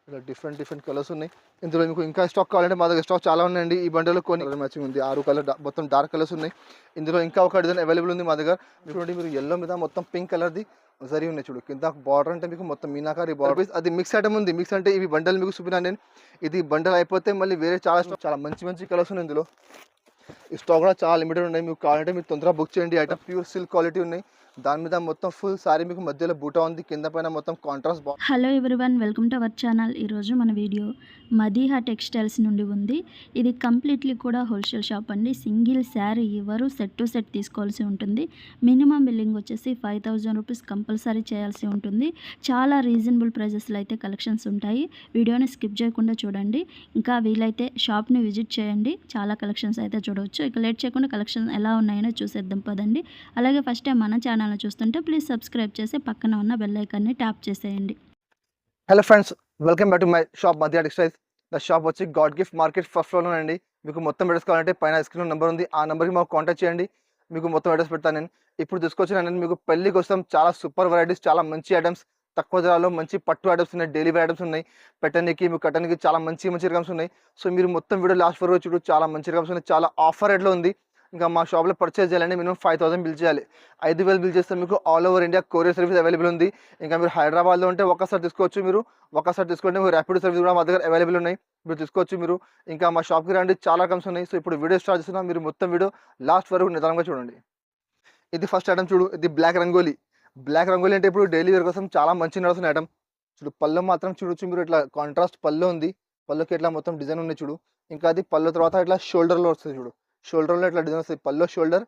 ఇలా different colours ఉన్నాయి. ఇందులో మీకు ఇంకా స్టాక్ కావాలంటే మా దగ్గర స్టాక్ చాలా ఉన్నాయండి. ఈ బండిలో కొన్ని కలర్ మ్యాచింగ్ ఉంది. 6 కలర్ మొత్తం డార్క్ కలర్స్ ఉన్నాయి. ఇందులో ఇంకా ఒక డిజైన్ అవైలబుల్ ఉంది మా దగ్గర. చూడండి మీరు యెల్లో మీద మొత్తం పింక్ కలర్ది జరీ ఉన్నాయి చూడు. కింద బార్డర్ అంటే మీకు మొత్తం మీనాకారి బార్డర్. అది మిక్స్ ఐటమ్ ఉంది. మిక్స్ అంటే ఇవి బండల్ మీకు చూపినా నేను. ఇది బండల్ అయిపోతే మళ్ళీ వేరే చాలా మంచి కలర్స్ ఉన్నాయి ఇందులో. ఈ స్టాక్ కూడా చాలా లిమిటెడ్ ఉన్నాయి. మీకు కావాలంటే మీరు తొందరగా బుక్ చేయండి. ఐటమ్ ప్యూర్ సిల్క్ క్వాలిటీ ఉన్నాయి. దాని మీద మొత్తం ఫుల్ సారీ మీకు మధ్యలో బూటా ఉంది. కింద పైన మొత్తం contrast hello everyone, welcome to our channel. ఈరోజు మన వీడియో మదీహా టెక్స్టైల్స్ నుండి ఉంది. ఇది కంప్లీట్లీ కూడా హోల్సేల్ షాప్ అండి. సింగిల్ శారీ ఇవ్వరు, సెట్ టు సెట్ తీసుకోవాల్సి ఉంటుంది. మినిమం బిల్లింగ్ వచ్చేసి 5000 రూపీస్ కంపల్సరీ చేయాల్సి ఉంటుంది. చాలా రీజనబుల్ ప్రైజెస్లో అయితే కలెక్షన్స్ ఉంటాయి. వీడియోని స్కిప్ చేయకుండా చూడండి. ఇంకా వీలైతే షాప్ని విజిట్ చేయండి. చాలా కలెక్షన్స్ అయితే చూడవచ్చు. ఇక లేట్ చేయకుండా కలెక్షన్స్ ఎలా ఉన్నాయో చూసేద్దాం పదండి. అలాగే ఫస్ట్ టైం మన ఛానల్ని చూస్తుంటే ప్లీజ్ సబ్స్క్రైబ్ చేసి పక్కన ఉన్న బెల్ ఐకాన్ని ట్యాప్ చేసేయండి. Hello friends, welcome back to my shop మధ్య టెక్స్టైల్స్. నా షాప్ వచ్చి గాడ్ గిఫ్ట్ మార్కెట్ ఫస్ట్ ఫ్లోర్లో అండి. మీకు మొత్తం అడ్రస్ కావాలంటే పైన స్క్రీన్ నెంబర్ ఉంది. ఆ నెంబర్కి మాకు కాంటాక్ట్ చేయండి. మీకు మొత్తం అడ్రస్ పెడతాను నేను. ఇప్పుడు తీసుకొచ్చిన నేను మీకు పెళ్లి కోసం చాలా సూపర్ వెరైటీస్, చాలా మంచి ఐటమ్స్, తక్కువ ధరలో మంచి పట్టు ఐటమ్స్ ఉన్నాయి. డైలీ వేర్ ఐటమ్స్ ఉన్నాయి. పెట్టడానికి మీకు కట్టడానికి చాలా మంచి రకమ్స్ ఉన్నాయి. సో మీరు మొత్తం వీడియో లాస్ట్ వరకు చూడు. చాలా మంచి రకమ్స్ ఉన్నాయి. చాలా ఆఫర్ రేట్లో ఉంది. ఇంకా మా షాప్లో పర్చేస్ చేయాలంటే మినిమం 5000 బిల్ చేయాలి. 5000 బిల్ చేస్తే మీకు all over India courier service available ఉంది. ఇంకా మీరు హైదరాబాద్లో ఉంటే ఒక్కసారి తీసుకోవచ్చు. మీరు ఒక్కసారి తీసుకుంటే మీరు ర్యాపిడ్ సర్వీస్ కూడా మా దగ్గర అవైలబుల్ ఉన్నాయి. మీరు తీసుకోవచ్చు మీరు. ఇంకా మా షాప్కి రండి, చాలా రకమ్స్ ఉన్నాయి. సో ఇప్పుడు వీడియో స్టార్ట్ చేస్తున్నా. మీరు మొత్తం వీడియో లాస్ట్ వరకు నిదానంగా చూడండి. ఇది ఫస్ట్ ఐటమ్ చూడు. ఇది బ్లాక్ రంగోలీ. బ్లాక్ రంగోలీ అంటే ఇప్పుడు డైలీ వేర్ కోసం చాలా మంచి నడుస్తున్న ఐటమ్. చూడు పళ్ళు మాత్రం చూడొచ్చు మీరు. ఇట్లా కాంట్రాస్ట్ పళ్ళు ఉంది. పళ్ళుకి ఇట్లా మొత్తం డిజైన్ ఉంది చూడు. ఇంకా అది పళ్ళు తర్వాత ఇట్లా షోల్డర్లో వస్తుంది చూడు. షోల్డర్లో ఇట్లా డిజైన్ వస్తుంది. పళ్ళు షోల్డర్.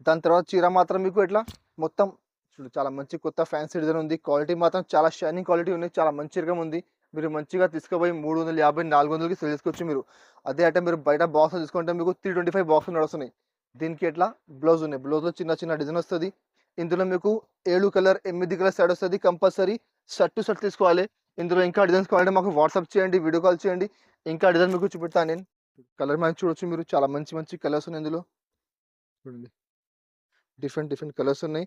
దాని తర్వాత చీర మాత్రం మీకు ఇట్లా మొత్తం చూడు. చాలా మంచి కొత్త ఫ్యాన్సీ డిజైన్ ఉంది. క్వాలిటీ మాత్రం చాలా షైనింగ్ క్వాలిటీ ఉంది. చాలా మంచి రకం ఉంది. మీరు మంచిగా తీసుకుపోయి 350 400కి సేల్ చేసుకోవచ్చు మీరు. అదే ఐటమ్ మీరు బయట బాక్స్ తీసుకుంటే మీకు 325 బాక్స్ నడుస్తున్నాయి. దీనికి ఎట్లా బ్లౌజ్ ఉన్నాయి. బ్లౌజ్లో చిన్న డిజైన్ వస్తుంది. ఇందులో మీకు 7 కలర్ 8 కలర్ సెట్ వస్తుంది. కంపల్సరీ షర్ట్ టు షర్ట్ తీసుకోవాలి. ఇందులో ఇంకా డిజైన్స్ కావాలంటే మాకు వాట్సాప్ చేయండి, వీడియో కాల్ చేయండి. ఇంకా డిజైన్ మీకు చూపెడతాను నేను. కలర్ మ్యాచ్ చూడొచ్చు మీరు. చాలా మంచి కలర్స్ ఉన్నాయి ఇందులో. చూడండి డిఫరెంట్ కలర్స్ ఉన్నాయి.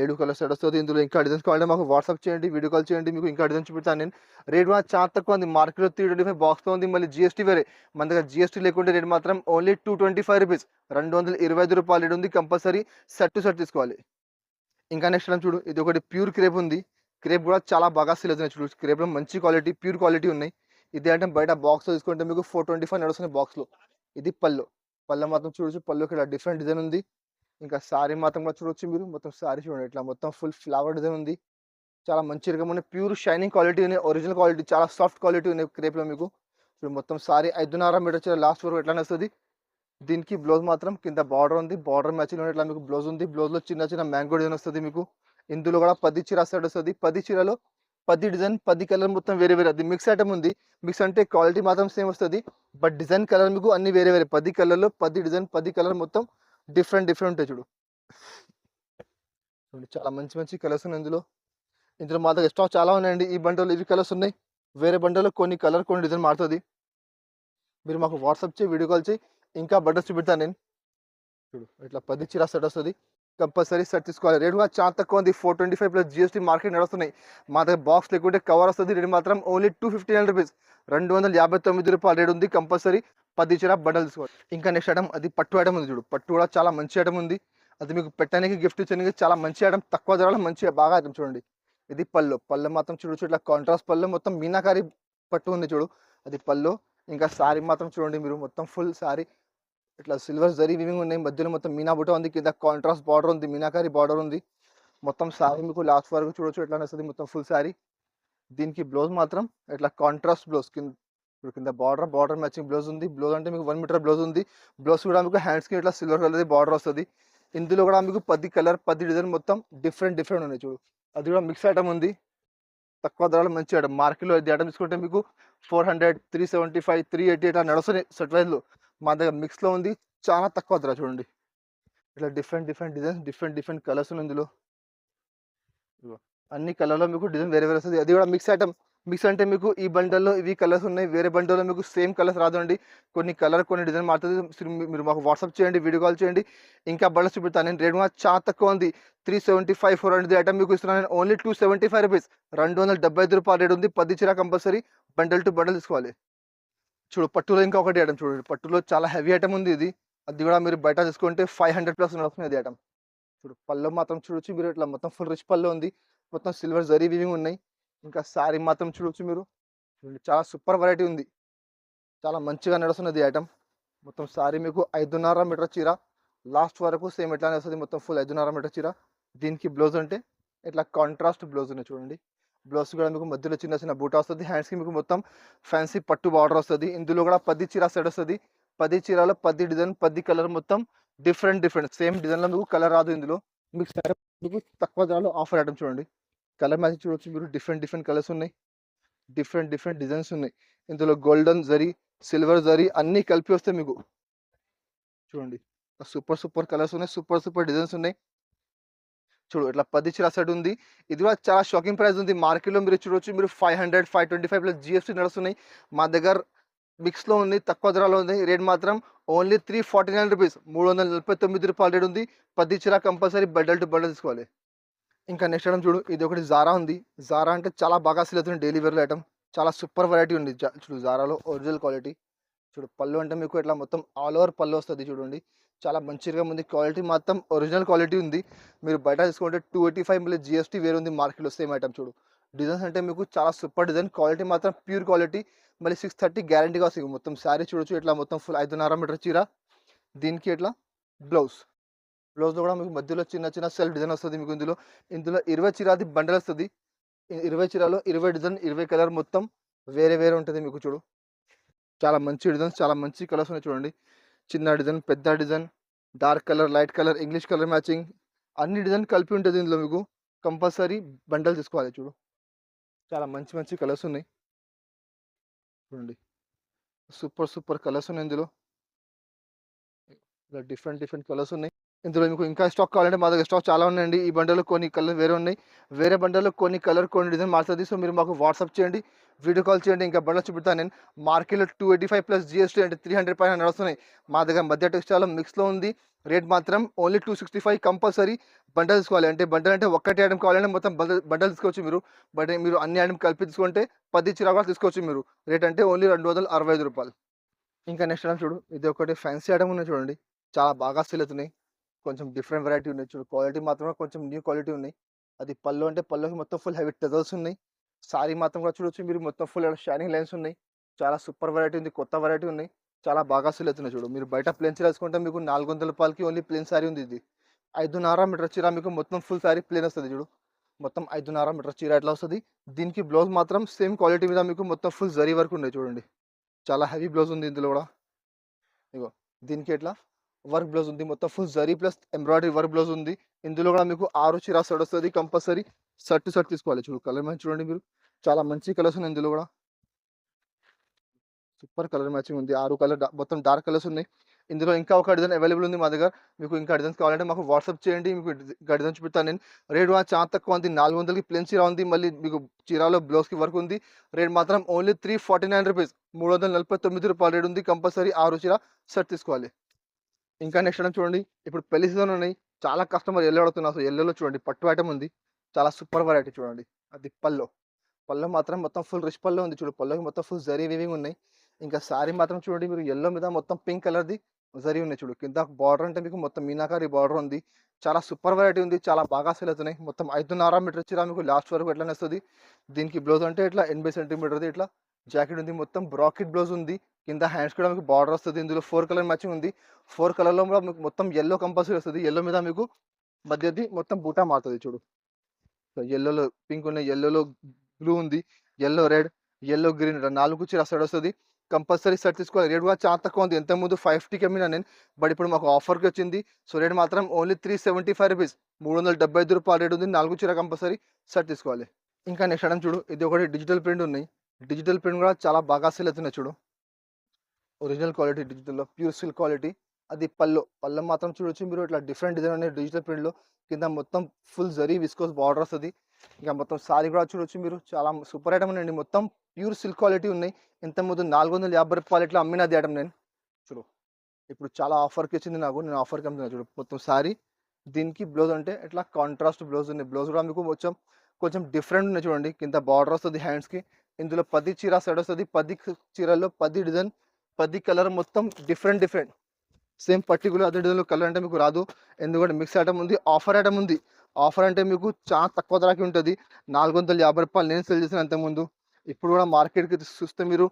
7 కలర్ సెట్ వస్తుంది. ఇందులో ఇంకా డిజైన్స్ కావాలంటే మాకు వాట్సాప్ చేయండి, వీడియో కాల్ చేయండి. మీకు ఇంకా డిజైన్ చూపెడతాను నేను. రేట్ మాత్రం చాలా తక్కువ ఉంది. మార్కెట్లో 325 బాక్స్లో ఉంది. మళ్ళీ జిఎస్టీ వేరే. మన దగ్గర జిఎస్టీ లేకుంటే రేట్ మాత్రం ఓన్లీ 225 రూపీస్, 225 రూపాయలు రేట్ ఉంది. కంపల్సరీ సెట్ టు సెట్ తీసుకోవాలి. ఇంకా నెక్స్ట్ ఐటమ్ చూడు. ఇది ఒకటి ప్యూర్ క్రేప్ ఉంది. క్రేప్ కూడా చాలా బాగా సేల్ అవుతున్నాయి చూడు. క్రేప్లో మంచి క్వాలిటీ, ప్యూర్ క్వాలిటీ ఉన్నాయి. ఇది అంటే బయట బాక్స్లో తీసుకుంటే మీకు 425 నడుస్తుంది బాక్స్లో. ఇది పళ్ళు. పళ్ళు మాత్రం చూడొచ్చు. పళ్ళుకి ఇలా డిఫరెంట్ డిజైన్ ఉంది. ఇంకా శారీ మాత్రం కూడా చూడొచ్చు మీరు. మొత్తం శారీ చూడండి. ఇట్లా మొత్తం ఫుల్ ఫ్లవర్ డిజైన్ ఉంది. చాలా మంచి రకం ఉన్నాయి. ప్యూర్ షైనింగ్ క్వాలిటీ ఉన్నాయి. ఒరిజినల్ క్వాలిటీ, చాలా సాఫ్ట్ క్వాలిటీ ఉన్నాయి క్రేప్లో మీకు. ఇప్పుడు మొత్తం శారీ 5.5 మీటర్ వచ్చే లాస్ట్ వరకు ఎట్లా వస్తుంది. దీనికి బ్లౌజ్ మాత్రం కింద బార్డర్ ఉంది. బార్డర్ మ్యాచింగ్ ఇట్లా మీకు బ్లౌజ్ ఉంది. బ్లౌజ్లో చిన్న మ్యాంగో డిజైన్ వస్తుంది మీకు. ఇందులో కూడా 10 చీర సెట్ వస్తుంది. 10 చీరలో 10 డిజైన్, 10 కలర్ మొత్తం వేరే. అది మిక్స్ ఐటమ్ ఉంది. మిక్స్ అంటే క్వాలిటీ మాత్రం సేమ్ వస్తుంది. బట్ డిజైన్ కలర్ మీకు అన్ని వేరే. 10 కలర్లో 10 డిజైన్, 10 కలర్ మొత్తం డిఫరెంట్ ఉంటాయి చూడు. చాలా మంచి కలర్స్ ఉన్నాయి ఇందులో. మా దగ్గర స్టాక్ చాలా ఉన్నాయండి. ఈ బండలో ఇవి కలర్స్ ఉన్నాయి. వేరే బండలో కొన్ని కలర్, కొన్ని డిజైన్ మారుతుంది. మీరు మాకు వాట్సాప్ చేయి, వీడియో కాల్ చేయి. ఇంకా బట్టర్స్ చూపెడతాను నేను. చూడు ఇట్లా 10 చీర సెట్ వస్తుంది. కంపల్సరీ సెట్ తీసుకోవాలి. రేట్ కూడా చాలా తక్కువ ఉంది. 425 ప్లస్ జిఎస్టీ మార్కెట్ నడుస్తున్నాయి. మా దగ్గర బాక్స్ లేకుంటే కవర్ వస్తుంది. రేట్ మాత్రం ఓన్లీ 259 రూపీస్, 259 రూపాయలు రేట్ ఉంది. కంపల్సరీ 10 చీర బట్టలు తీసుకోవాలి. ఇంకా నెక్స్ట్ ఐటమ్ అది పట్టు ఐటమ్ ఉంది చూడు. పట్టు కూడా చాలా మంచి ఐటమ్ ఉంది. అది మీకు పెట్టడానికి, గిఫ్ట్ ఇచ్చడానికి చాలా మంచి ఐటమ్. తక్కువ ధరలో మంచిగా బాగా ఐటమ్ చూడండి. ఇది పళ్ళు మాత్రం చూడొచ్చు. ఇట్లా కాంట్రాస్ట్ పళ్ళు, మొత్తం మీనాకారి పట్టు ఉంది చూడు. అది పళ్ళు. ఇంకా శారీ మాత్రం చూడండి మీరు. మొత్తం ఫుల్ శారీ ఇట్లా సిల్వర్ జరీ వివింగ్ ఉన్నాయి. మధ్యలో మొత్తం మీనా బుట్ట ఉంది. కింద కాంట్రాస్ట్ బార్డర్ ఉంది. మీనాకారి బార్డర్ ఉంది. మొత్తం శారీ మీకు లాస్ట్ వరకు చూడొచ్చు. ఎట్లా వస్తుంది మొత్తం ఫుల్ శారీ. దీనికి బ్లౌజ్ మాత్రం ఇట్లా కాంట్రాస్ట్ బ్లౌజ్. కింద బార్డర్ మ్యాచింగ్ బ్లౌజ్ ఉంది. బ్లౌజ్ అంటే మీకు 1 మీటర్ బ్లౌజ్ ఉంది. బ్లౌజ్ కూడా మీకు హ్యాండ్స్కి ఇట్లా సిల్వర్ కలర్ బార్డర్ వస్తుంది. ఇందులో కూడా మీకు 10 కలర్, 10 డిజైన్ మొత్తం డిఫరెంట్ ఉన్నాయి చూడు. అది కూడా మిక్స్ ఐటమ్ ఉంది. తక్కువ ధరలో మంచి ఐటమ్. మార్కెట్లో ఇది ఐటమ్ తీసుకుంటే మీకు 400, 375, 380 ఇట్లా నడుస్తున్నాయి సెట్ వైజ్లో. మా దగ్గర మిక్స్లో ఉంది. చాలా తక్కువ ధర చూడండి. ఇట్లా డిఫరెంట్ డిజైన్స్, డిఫరెంట్ కలర్స్ ఉన్నాయి ఇందులో. అన్ని కలర్లో మీకు డిజైన్ వేరే వస్తుంది. అది కూడా మిక్స్ ఐటమ్. మిక్స్ అంటే మీకు ఈ బండల్‌లో ఇవి కలర్స్ ఉన్నాయి. వేరే బండల్‌లో మీకు సేమ్ కలర్స్ రాదండి. కొన్ని కలర్, కొన్ని డిజైన్ మారుతది. మీరు మాకు వాట్సాప్ చేయండి, వీడియో కాల్ చేయండి. ఇంకా బండల్స్ చూపెడతాను. నేను రేట్ కూడా చాలా తక్కువ ఉంది. 375, 400 ఐటమ్ మీకు ఇస్తున్నాను నేను ఓన్లీ రూ. 275. రూ. 275 రేట్ ఉంది. 10 చీర కంపల్సరీ బండల్ టు బండల్ తీసుకోవాలి. చూడు పట్టులో ఇంకా ఒకటి ఐటమ్ చూడండి. పట్టులో చాలా హెవీ ఐటమ్ ఉంది ఇది. అది కూడా మీరు బయట తీసుకుంటే 500 ప్లస్ నడుస్తుంది ఇది ఐటమ్. చూడు పళ్ళు మాత్రం చూడొచ్చు మీరు ఇట్లా మొత్తం ఫుల్ రిచ్ పళ్ళు ఉంది. మొత్తం సిల్వర్ జరీ వీవింగ్ ఉన్నాయి. ఇంకా సారీ మాత్రం చూడొచ్చు మీరు. చూడండి చాలా సూపర్ వెరైటీ ఉంది. చాలా మంచిగా నడుస్తున్నది ఈ ఐటమ్. మొత్తం సారీ మీకు 5.5 మీటర్ చీర. లాస్ట్ వరకు సేమ్ ఇట్లానే వస్తది. మొత్తం ఫుల్ 5.5 మీటర్ చీర. దీనికి బ్లౌజ్ అంటే ఇట్లా కాంట్రాస్ట్ బ్లౌజ్ ఉన్నాయి చూడండి. బ్లౌజ్ కూడా మీకు మధ్యలో చిన్న చిన్న బూటా వస్తది. హ్యాండ్స్‌కి మీకు మొత్తం ఫ్యాన్సీ పట్టు బార్డర్ వస్తది. ఇందులో కూడా 10 చీర సెట్ వస్తది. 10 చీరలో 10 డిజైన్, 10 కలర్ మొత్తం డిఫరెంట్. సేమ్ డిజైన్‌లో మీకు కలర్ రాదు ఇందులో. మీకు సరే మీకు తక్కువ ధరలో ఆఫర్ ఐటమ్ చూడండి. కలర్ మ్యాచింగ్ చూడొచ్చు మీరు. డిఫరెంట్ కలర్స్ ఉన్నాయి. డిఫరెంట్ డిజైన్స్ ఉన్నాయి. ఇందులో గోల్డెన్ జరీ, సిల్వర్ జరీ అన్నీ కలిపి వస్తాయి మీకు. చూడండి. సూపర్ కలర్స్ ఉన్నాయి. సూపర్ డిజైన్స్ ఉన్నాయి. చూడు ఇట్లా 10 చీర సెట్ ఉంది. ఇది కూడా చాలా షాకింగ్ ప్రైస్ ఉంది. మార్కెట్‌లో మీరు చూడొచ్చు మీరు 500, 525 ప్లస్ జీఎస్టీ నడుస్తున్నాయి. మా దగ్గర మిక్స్‌లో ఉంది. తక్కువ ధరలో ఉంది. రేట్ మాత్రం ఓన్లీ రూ. 349 రేట్ ఉంది. 10 చీర కంపల్సరీ బండల్ టు బండల్ తీసుకోవాలి. ఇంకా నెక్స్ట్ ఐటమ్ చూడు. ఇది ఒకటి జారా ఉంది. జారా అంటే చాలా బాగా సేల్ అవుతుంది డైలీ వేర్‌లో ఐటమ్. చాలా సూపర్ వెరైటీ ఉంది. చూడు జారాలో ఒరిజినల్ క్వాలిటీ. చూడు పళ్ళు అంటే మీకు ఇట్లా మొత్తం ఆల్ ఓవర్ పళ్ళు వస్తది చూడండి. చాలా మంచిగా ఉంది. క్వాలిటీ మాత్రం ఒరిజినల్ క్వాలిటీ ఉంది. మీరు బయట తీసుకుంటే 285 మళ్ళీ జీఎస్టీ వేరే ఉంది మార్కెట్‌లో సేమ్ ఐటమ్ చూడు. డిజైన్స్ అంటే మీకు చాలా సూపర్ డిజైన్. క్వాలిటీ మాత్రం ప్యూర్ క్వాలిటీ. మళ్ళీ 630 గ్యారంటీగా వస్తది. మొత్తం శారీ చూడొచ్చు ఇట్లా మొత్తం ఫుల్ 5.5 మీటర్ చీర. దీనికి ఇట్లా బ్లౌజ్. బ్లౌజ్‌లో కూడా మీకు మధ్యలో చిన్న సెల్ఫ్ డిజైన్ వస్తది మీకు ఇందులో. ఇందులో 20 చీరది బండల్ వస్తది. 20 చీరలో 20 డిజైన్, 20 కలర్ మొత్తం వేరే ఉంటది మీకు చూడు. చాలా మంచి డిజైన్స్, చాలా మంచి కలర్స్ ఉన్నాయి చూడండి. చిన్న డిజైన్, పెద్ద design, dark colour, light colour, English colour matching అన్ని డిజైన్ కలిపి ఉంటది ఇందులో మీకు. కంపల్సరీ బండల్ తీసుకోవాలి చూడు. చాలా మంచి కలర్స్ ఉన్నాయి. చూడండి. సూపర్ కలర్స్ ఉన్నాయి ఇందులో. ఇలా డిఫరెంట్ కలర్స్ ఉన్నాయి. ఇందులో మీకు ఇంకా స్టాక్ కావాలంటే మా దగ్గర స్టాక్ చాలా ఉన్నాయండి. ఈ బండల్‌లో కొన్ని కలర్ వేరే ఉన్నాయి. వేరే బండల్‌లో కొన్ని కలర్, కొన్ని డిజైన్ మారుతది. సో మీరు మాకు వాట్సాప్ చేయండి, వీడియో కాల్ చేయండి. ఇంకా బండలు చూపెడతాను నేను. మార్కెట్‌లో 285 ప్లస్ జీఎస్టీ అంటే 300 పైన నడుస్తున్నాయి. మా దగ్గర మధ్య టెక్స్టైల్ మిక్స్‌లో ఉంది. రేట్ మాత్రం ఓన్లీ 265 కంపల్సరీ బండల్ తీసుకోవాలి. అంటే బండల్ అంటే ఒక్కటే ఐటెమ్ కావాలంటే మొత్తం బండల్ తీసుకోవచ్చు మీరు. బట్ మీరు అన్ని ఐటెమ్ కలిపి తీసుకుంటే 10 చీర కూడా తీసుకోవచ్చు మీరు. రేట్ అంటే ఓన్లీ రూ. 265. ఇంకా నెక్స్ట్ ఐటమ్ చూడు. ఇది ఒకటి ఫ్యాన్సీ ఐటమ్ ఉన్నాయి చూడండి. చాలా బాగా సేల్ అవుతున్నాయి. కొంచెం డిఫరెంట్ వెరైటీ ఉన్నాయి చూడు. క్వాలిటీ మాత్రం కొంచెం న్యూ క్వాలిటీ ఉన్నాయి. అది పళ్ళు అంటే పళ్ళుకి మొత్తం ఫుల్ హెవీ టజల్స్ ఉన్నాయి. సారీ మాత్రం కూడా చూడొచ్చు మీరు. మొత్తం ఫుల్ షైనింగ్ లైన్స్ ఉన్నాయి. చాలా సూపర్ వెరైటీ ఉంది. కొత్త వెరైటీ ఉన్నాయి. చాలా బాగా సేల్ అవుతున్నాయి చూడు. మీరు బయట ప్లెయిన్ చీర తీసుకుంటే మీకు రూ. 400కి ఓన్లీ ప్లెయిన్ సారీ ఉంది ఇది. 5.5 మీటర్ చీర మీకు మొత్తం ఫుల్ సారీ ప్లెయిన్ వస్తది చూడు. మొత్తం 5.5 మీటర్ చీర ఎట్లా వస్తది. దీనికి బ్లౌజ్ మాత్రం సేమ్ క్వాలిటీ మీద మీకు మొత్తం ఫుల్ జరీ వర్క్ ఉన్నాయి చూడండి. చాలా హెవీ బ్లౌజ్ ఉంది ఇందులో కూడా. ఇగో దీనికి ఎట్లా వర్క్ బ్లౌజ్ ఉంది. మొత్తం full zari plus embroidery work blouse ఉంది. ఇందులో కూడా మీకు 6 చీర సెట్ వస్తది. కంపల్సరీ సెట్ తీసుకోవాలి చూడు. కలర్ మ్యాచింగ్ చూడండి మీరు. చాలా మంచి కలర్స్ ఉన్నాయి ఇందులో కూడా. సూపర్ కలర్ మ్యాచింగ్ ఉంది. 6 కలర్ మొత్తం డార్క్ కలర్స్ ఉన్నాయి. ఇందులో ఇంకా ఒక డిజైన్ అవైలబుల్ ఉంది మా దగ్గర. మీకు ఇంకా డిజైన్స్ కావాలంటే మాకు వాట్సాప్ చేయండి. మీకు ఇంకా డిజైన్ చూపిస్తాను నేను. రేట్ కూడా చాలా తక్కువ ఉంది. 400కి ప్లెయిన్ చీర ఉంది. మళ్ళీ మీకు చీరలో బ్లౌజ్‌కి వర్క్ ఉంది. రేట్ మాత్రం ఓన్లీ రూ. 349 రూ. 349 రేట్ ఉంది. కంపల్సరీ 6 చీర సెట్ తీసుకోవాలి. ఇంకా నెక్స్ట్ ఐటమ్ చూడండి. ఇప్పుడు పెళ్లి సీజన్ ఉన్నాయి. చాలా కస్టమర్ యెల్లో అడుగుతున్నారు. సో యెల్లోలో చూడండి పట్టు ఐటమ్ ఉంది. చాలా సూపర్ వెరైటీ చూడండి. అది పళ్ళు. పళ్ళు మాత్రం మొత్తం ఫుల్ రిచ్ పళ్ళు ఉంది చూడు. పళ్ళుకి మొత్తం ఫుల్ జరీ వీవింగ్ ఉన్నాయి. ఇంకా సారీ మాత్రం చూడండి మీరు. యెల్లో మీద మొత్తం పింక్ కలర్‌ది జరీ ఉన్నాయి చూడు. కింద బార్డర్ అంటే మీకు మొత్తం మీనాకారి బార్డర్ ఉంది. చాలా సూపర్ వెరైటీ ఉంది. చాలా బాగా సేల్ అవుతున్నాయి. మొత్తం 5.5 మీటర్ చీర మీకు లాస్ట్ వరకు ఎట్లనే వస్తది. దీనికి బ్లౌజ్ అంటే ఇట్లా 80 సెంటీమీటర్‌ది ఇట్లా జాకెట్ ఉంది. మొత్తం బ్రాకెట్ బ్లౌజ్ ఉంది. కింద హ్యాండ్స్ కూడా మీకు బార్డర్ వస్తది. ఇందులో 4 కలర్ మ్యాచింగ్ ఉంది. 4 కలర్‌లో కూడా మీకు మొత్తం యెల్లో కంపల్సరీ వస్తది. యెల్లో మీద మీకు మధ్యది మొత్తం బూటా మారుతది చూడు. సో యెల్లోలో పింక్ ఉన్నాయి. యెల్లోలో బ్లూ ఉంది. యెల్లో రెడ్, యెల్లో గ్రీన్ 4 చీర సెట్ వస్తది. కంపల్సరీ సెట్ తీసుకోవాలి. రేట్ కూడా చాలా తక్కువ ఉంది. ఇంతకుముందు 550కి అమ్మినా నేను. బట్ ఇప్పుడు మాకు ఆఫర్‌కి వచ్చింది. సో రేట్ మాత్రం ఓన్లీ రూ. 375 రూ. 375 రేట్ ఉంది. 4 చీర కంపల్సరీ సెట్ తీసుకోవాలి. ఇంకా నెక్స్ట్ ఐటమ్ చూడు. ఇది ఒకటి డిజిటల్ ప్రింట్ ఉన్నాయి. డిజిటల్ ప్రింట్ కూడా చాలా బాగా సేల్ అవుతున్నాయి చూడు. ఒరిజినల్ క్వాలిటీ డిజిటల్‌లో ప్యూర్ సిల్క్ క్వాలిటీ. అది పళ్ళు. మాత్రం చూడొచ్చు మీరు. ఇట్లా డిఫరెంట్ డిజైన్ ఉన్నాయి డిజిటల్ ప్రింట్‌లో. కింద మొత్తం ఫుల్ జరీ విస్కోస్ బార్డర్ వస్తది. ఇంకా మొత్తం సారీ కూడా చూడొచ్చు మీరు. చాలా సూపర్ ఐటమ్ ఉందండి. మొత్తం ప్యూర్ సిల్క్ క్వాలిటీ ఉన్నాయి. ఇంతకుముందు రూ. 450 ఇట్లా అమ్మినది ఐటమ్ నేను. చూడు ఇప్పుడు చాలా ఆఫర్‌కి వచ్చింది నాకు. నేను ఆఫర్‌కి అమ్ముతున్నా చూడు. మొత్తం సారీ దీనికి బ్లౌజ్ అంటే ఇట్లా కాంట్రాస్ట్ బ్లౌజ్ ఉంది. బ్లౌజ్ కూడా మీకు కొంచెం డిఫరెంట్ ఉన్నాయి చూడండి. కింద బార్డర్ వస్తది హ్యాండ్స్‌కి. ఇందులో 10 చీర సెట్ వస్తది. 10 చీరల్లో 10 డిజైన్, 10 కలర్ మొత్తం డిఫరెంట్. సేమ్ పర్టిక్యులర్ అదే డిజైన్‌లో కలర్ అంటే మీకు రాదు. ఎందుకంటే మిక్స్ ఐటమ్ ఉంది. ఆఫర్ ఐటమ్ ఉంది. ఆఫర్ అంటే మీకు చాలా తక్కువ ధరకే ఉంటది. రూ. 450 నేను సేల్ చేశాను అంతకుముందు. ఇప్పుడు కూడా మార్కెట్‌కి చూస్తే మీరు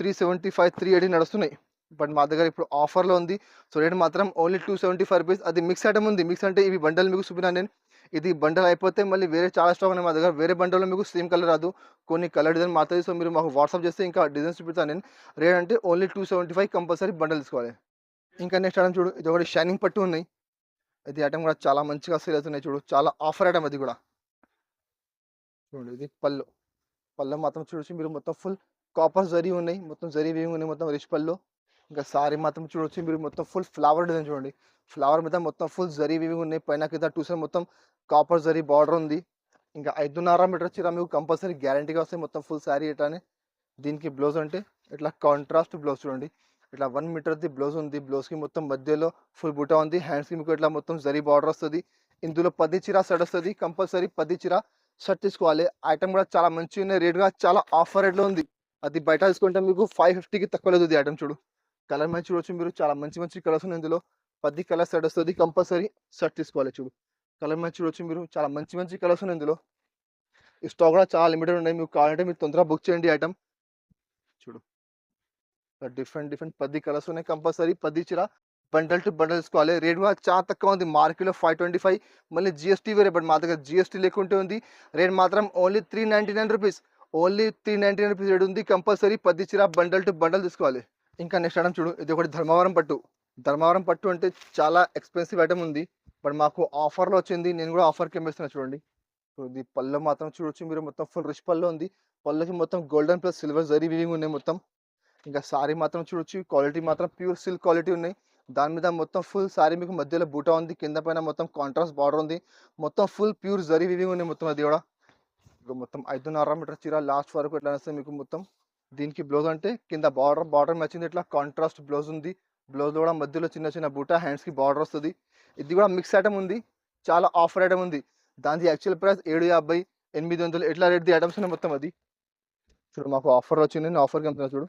375, 380 నడుస్తున్నాయి. బట్ మా దగ్గర ఇప్పుడు ఆఫర్‌లో ఉంది. సో రేట్ మాత్రం ఓన్లీ రూ. 275. అది మిక్స్ ఐటమ్ ఉంది. మిక్స్ అంటే ఇవి బండల్ మీకు చూపినాను నేను. ఇది బండల్ అయిపోతే మళ్ళీ వేరే చాలా స్టాక్ ఉన్నాయి మా దగ్గర. వేరే బండల్‌లో మీకు సేమ్ కలర్ రాదు. కొన్ని కలర్ డిజైన్ మారుతది. సో మీరు మాకు వాట్సాప్ చేస్తే ఇంకా డిజైన్స్ చూపిస్తాను నేను. రేట్ అంటే ఓన్లీ 275 కంపల్సరీ బండల్ తీసుకోవాలి. ఇంకా నెక్స్ట్ ఐటమ్ చూడు. ఇది ఒకటి షైనింగ్ పట్టు ఉన్నాయి. ఇది ఐటమ్ కూడా చాలా మంచిగా సేల్ అవుతున్నాయి చూడు. చాలా ఆఫర్ ఐటమ్ అది కూడా. చూడండి ఇది పళ్ళు. పళ్ళు మాత్రం చూడొచ్చు మీరు. మొత్తం ఫుల్ కాపర్ జరీ ఉన్నాయి. మొత్తం జరీ వీవింగ్ ఉన్నాయి. మొత్తం రిచ్ పళ్ళు. ఇంకా సారీ మాత్రం చూడొచ్చు మీరు. మొత్తం ఫుల్ ఫ్లవర్ డిజైన్ చూడండి. ఫ్లవర్ మీద మొత్తం ఫుల్ జరీ వీవింగ్ ఉన్నాయి. పైన కింద టూ సైడ్ మొత్తం కాపర్ జరీ బార్డర్ ఉంది. ఇంకా 5.5 మీటర్ చీర మీకు కంపల్సరీ గ్యారంటీగా వస్తాయి. మొత్తం ఫుల్ సారీ ఇట్లానే. దీనికి బ్లౌజ్ అంటే ఇట్లా కాంట్రాస్ట్ బ్లౌజ్ చూడండి. ఇట్లా 1 మీటర్‌ది బ్లౌజ్ ఉంది. బ్లౌజ్‌కి మొత్తం మధ్యలో ఫుల్ బూటా ఉంది. హ్యాండ్స్‌కి మీకు ఇట్లా మొత్తం జరీ బార్డర్ వస్తది. ఇందులో 10 చీర సెట్ వస్తది. కంపల్సరీ 10 చీర షర్ట్ తీసుకోవాలి. ఐటమ్ కూడా చాలా మంచిగున్నాయి. రేట్ కూడా చాలా ఆఫర్ రేట్‌లో ఉంది. అది బయట తీసుకుంటే మీకు 550కి తక్కువ లేదు ఈ ఐటమ్ చూడు. కలర్ మ్యాచ్ చూడొచ్చు మీరు. చాలా మంచి కలర్స్ ఉన్నాయి ఇందులో. 10 కలర్ సెట్ వస్తది. కంపల్సరీ షర్ట్ తీసుకోవాలి చూడు. కలర్ మ్యాచ్ చూడొచ్చు మీరు. చాలా మంచి కలర్స్ ఉన్నాయి ఇందులో. ఈ స్టాక్ కూడా చాలా లిమిటెడ్ ఉన్నాయి. మీకు కావాలంటే మీరు తొందరగా బుక్ చేయండి ఐటమ్. చూడు. డిఫరెంట్ 10 కలర్స్ ఉన్నాయి. కంపల్సరీ 10 చీర బండల్ టు బండల్ తీసుకోవాలి. రేట్ కూడా చాలా తక్కువ ఉంది. మార్కెట్‌లో 525 మళ్ళీ జీఎస్టీ వేరే. బట్ మా దగ్గర జీఎస్టీ లేకుంటే ఉంది. రేట్ మాత్రం ఓన్లీ రూ. 399. ఓన్లీ రూ. 399 రేట్ ఉంది. కంపల్సరీ 10 చీర బండల్ టు బండల్ తీసుకోవాలి. ఇంకా నెక్స్ట్ ఐటమ్ చూడు. ఇది ఒకటి ధర్మవరం పట్టు. ధర్మవరం పట్టు అంటే చాలా ఎక్స్‌పెన్సివ్ ఐటమ్ ఉంది. బట్ మాకు ఆఫర్‌లో వచ్చింది. నేను కూడా ఆఫర్‌కి అమ్మేస్తున్నా చూడండి. సో ఇది పళ్ళు మాత్రం చూడొచ్చు మీరు. మొత్తం ఫుల్ రిచ్ పళ్ళు ఉంది. పళ్ళుకి మొత్తం golden plus silver zari weaving ఉన్నాయి మొత్తం. ఇంకా సారీ మాత్రం చూడొచ్చు. క్వాలిటీ మాత్రం ప్యూర్ సిల్క్ క్వాలిటీ ఉన్నాయి. దాని మీద మొత్తం ఫుల్ సారీ మీకు మధ్యలో బూటా ఉంది. కింద పైన మొత్తం కాంట్రాస్ట్ బార్డర్ ఉంది. మొత్తం ఫుల్ ప్యూర్ జరీ వీవింగ్ ఉన్నాయి మొత్తం అది కూడా. ఇక మొత్తం 5.5 మీటర్ చీర లాస్ట్ వరకు ఎట్లా వస్తుంది మీకు మొత్తం. దీనికి బ్లౌజ్ అంటే కింద బార్డర్ మ్యాచింగ్ ఇట్లా కాంట్రాస్ట్ బ్లౌజ్ ఉంది. బ్లౌజ్ కూడా మధ్యలో చిన్న బూటా హ్యాండ్స్‌కి బార్డర్ వస్తది. ఇది కూడా మిక్స్ ఐటమ్ ఉంది. చాలా ఆఫర్ ఐటమ్ ఉంది. దాని యాక్చువల్ ప్రైస్ 750, 800 ఎట్లా రేట్‌ది ఐటమ్స్ ఉన్నాయి మొత్తం అది. చూడు మాకు ఆఫర్ వచ్చింది. నేను ఆఫర్‌కి అమ్ముతున్నా చూడు.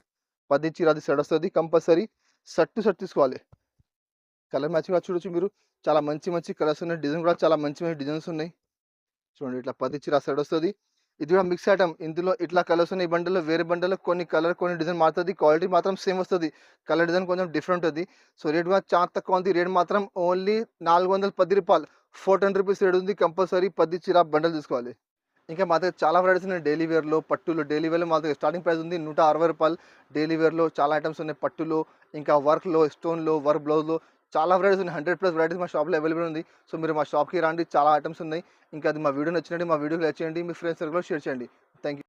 10 చీర అది సెట్ వస్తది. కంపల్సరీ షర్ట్ తీసుకోవాలి. కలర్ మ్యాచింగ్ కూడా చూడొచ్చు మీరు. చాలా మంచి కలర్స్ ఉన్నాయి. డిజైన్ కూడా చాలా మంచి డిజైన్స్ ఉన్నాయి. చూడండి ఇట్లా 10 చీర సెట్ వస్తది. ఇది కూడా మిక్స్ ఐటమ్. ఇందులో ఇట్లా కలర్స్ ఉన్నాయి. ఈ బండిల్‌లో వేరే బండిల్‌లో కొన్ని కలర్ కొన్ని డిజైన్ మారుతది. క్వాలిటీ మాత్రం సేమ్ వస్తది. కలర్ డిజైన్ కొంచెం డిఫరెంట్ ఉంటది. సో రేట్ కూడా చాలా తక్కువ ఉంది. రేట్ మాత్రం ఓన్లీ రూ. 410, రూ. 410 రేట్ ఉంది. కంపల్సరీ 10 చీర బండల్ తీసుకోవాలి. ఇంకా మా దగ్గర చాలా వెరైటీస్ ఉన్నాయి. డైలీ వేర్‌లో, పట్టులో. డైలీ వేర్‌లో మా దగ్గర స్టార్టింగ్ ప్రైస్ ఉంది రూ. 160. డైలీ వేర్‌లో చాలా ఐటమ్స్ ఉన్నాయి. పట్టులో, ఇంకా వర్క్‌లో, స్టోన్‌లో, వర్క్ బ్లౌజ్‌లో చాలా వెరైటీస్ ఉన్నాయి. 100+ వెరైటీస్ మా షాప్‌లో అవైలబుల్ ఉంది. సో మీరు మా షాప్‌కి రండి. చాలా ఐటమ్స్ ఉన్నాయి. ఇంకా అది మా వీడియో నచ్చినట్టు మా వీడియోకి లైక్ చేయండి. మీ ఫ్రెండ్స్ సర్కిల్‌లో షేర్ చేయండి. Thank you.